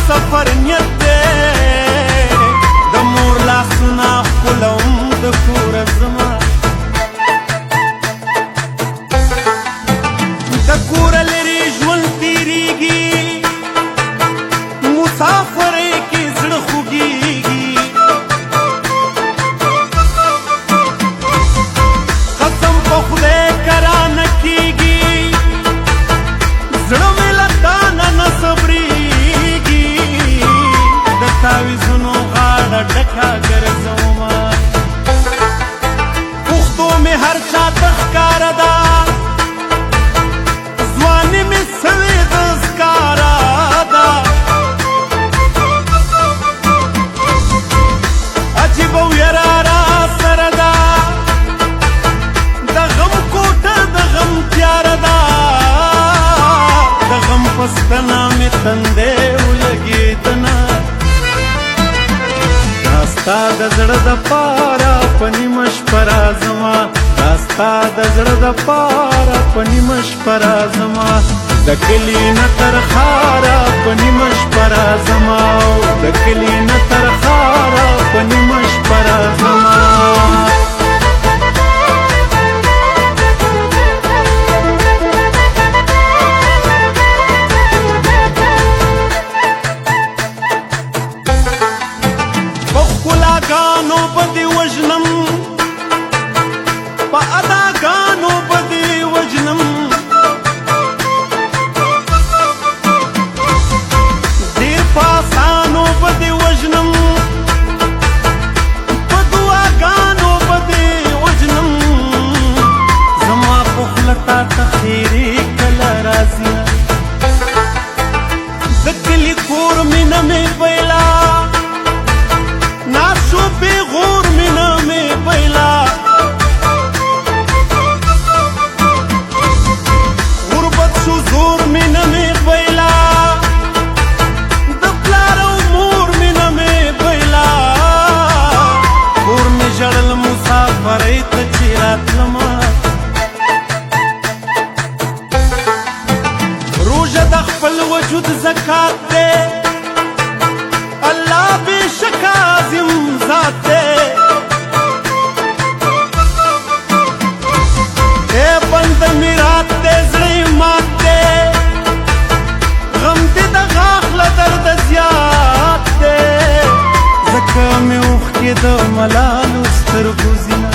سفر نیت دی د مور لاسونه ښکلوم د کوره زما د کوره لرې ژوند تېرېږي مسافرۍ کې زړه خوږېږي قسم په خدای کرانه کېږي زړه مې له تا نه صبرېږي د تعویذونو غاړه ډکه ګرځومه پښتو مې هر چا ته ښکاره ده ځواني مې سوې د ښکاره ده عجیبه ویره را سره ده د غم کوټه د غم تیاره ده د غم په ستنه مې تندی ولګېدنه دا ستا د زړه دپاره په نیمه شپه راځمه دا ستا د زړه دپاره په نیمه شپه راځمه د کلي نه تر ښاره په نیمه شپه راځمه د کلي نه تر ښاره په نیمه شپه راځمه ګانو به دې وژنم په اداګانو به دې وژنم ډېر په اسانو به دې وژنم په دعاګانو به دې وژنم زما په خوله تا ته خیرې کله راځي د کلي کور مینه مې پیلا ناسو پیغور مینه مې پیلا غربت شو زور مینه مې پیلا د پلار او مور مینه مې پیلا کور مې ژړل مسافرۍ ته چې راتلمه روژه د خپل وجود زکات دی الله بېشک عظیم ذات دی ای بنده مې رات دی زړه یې مات دی غم دې د غاښ له درده زیات دی ځکه مې اوښکې د ملالو سترګو ځینه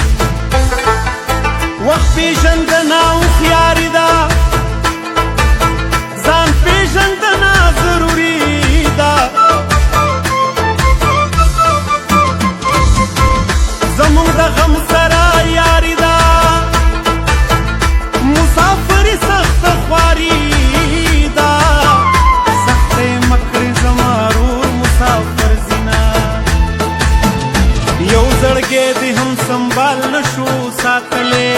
وخت پېژندنه هوښیاري ده ځان پېژندنه ضروري ده زمونږ د غم سره یاري ده مسافري سخته خواري ده سختۍ مه کړې زما رور مسافر زینه یو زړګی دې هم سنبال نشو ساتلی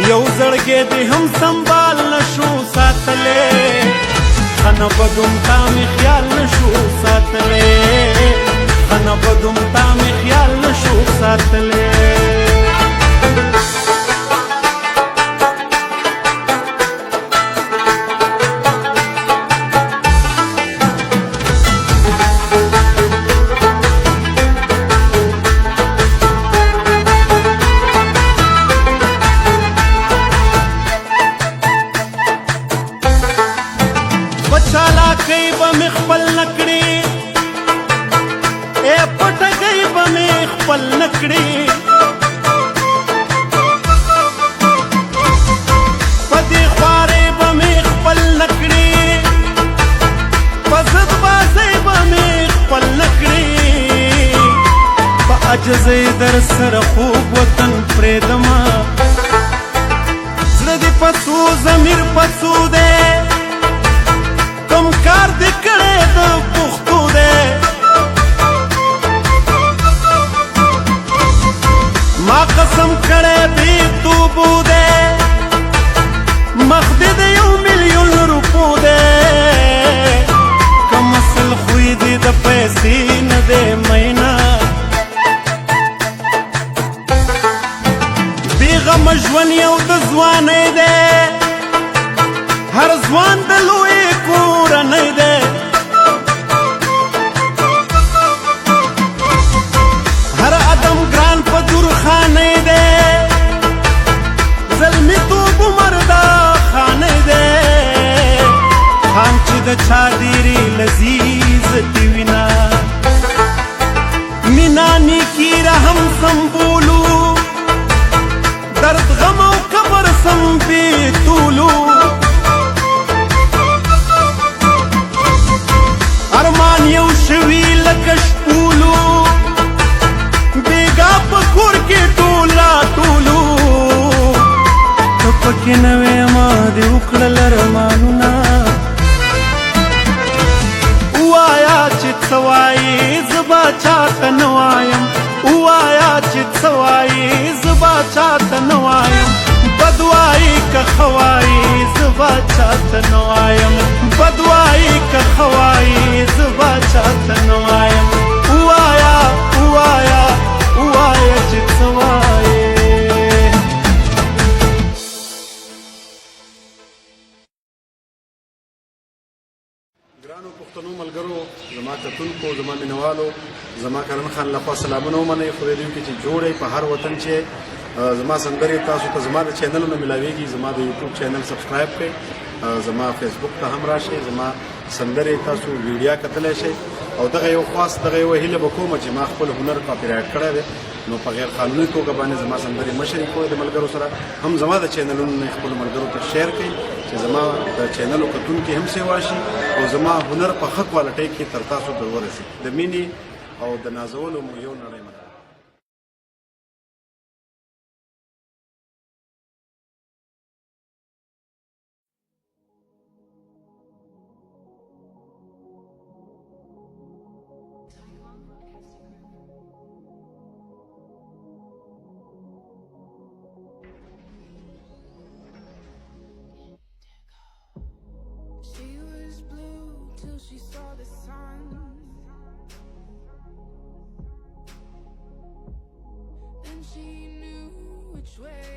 یو زړګی دې هم سنبال نشو ساتلی ښه نه بدوم تا مې خیال نشو ساتلی ښه نه بدوم تا مې خیال نشو ساتلی چالاکۍ به مې خپل نه کړې ای پټکۍ به مې خپل نه کړې په دې خوارۍ به مې خپل نه کړې په ضد بازۍ به مې خپل نه کړې په عجزۍ در سره خوږ وطن پرېږدمه زړه دې په څو ضمیر په څو دی کم کار دې کړی د پښتو دی ما قسم کړی بېتوبو دی مخ دې د 1,000,000 روپو دی کم اصل خوی دې د پیسې نه دی مینا بېغمه ژوند یو د ځوانۍ دی هر ځوان د لوی کورنۍ دی سم بولو درد غم او قبر سم بیتولو ارمان یو شوی لکه شپولو بیګا په کور کې ټول راټولو ته پکې نه وې ما دې وکړل ارمانونه ووایا چې څه وایې زه به چاته نه وایم ووایا چې څه وایې زه به چاته نه وایم بد وایې که ښه وایې زه به چاته نه وایم بد وایې که ښه وایې زه به چاته نه وایم ووایا ووایا ووایا چې څه وایې ګرانو پښتنو ملګرو زما کتونکو زما مینوالو زما کرن خان لخوا سلامونه ومنئ خدای دې وکړي چې جوړئ په هر وطن چې زما سندرې تاسو ته زما د چینلونو ملاویږي زما د یوټیوب چینل سبسکرایب کړئ زما فیسبوک ته هم راشئ زما سندرې تاسو ویډیا کتلی شئ او دغه یو خاص دغه یو هیله به کومه چې ما خپل هنر کاپي رایټ کړی دی نو په غیر قانوني توګه باندې زما سندرې مه شریکوئ د ملګرو سره هم زما د چینلونو نه خپلو ملګرو ته شیر کړئ چې زما د چینلو کتونکي هم سیوا شي او زما هنر په ښه کوالټۍ کې تر تاسو در ورسي د مینې او د نازولو مو یو نړۍ مه Till she saw the sun. Then she knew which way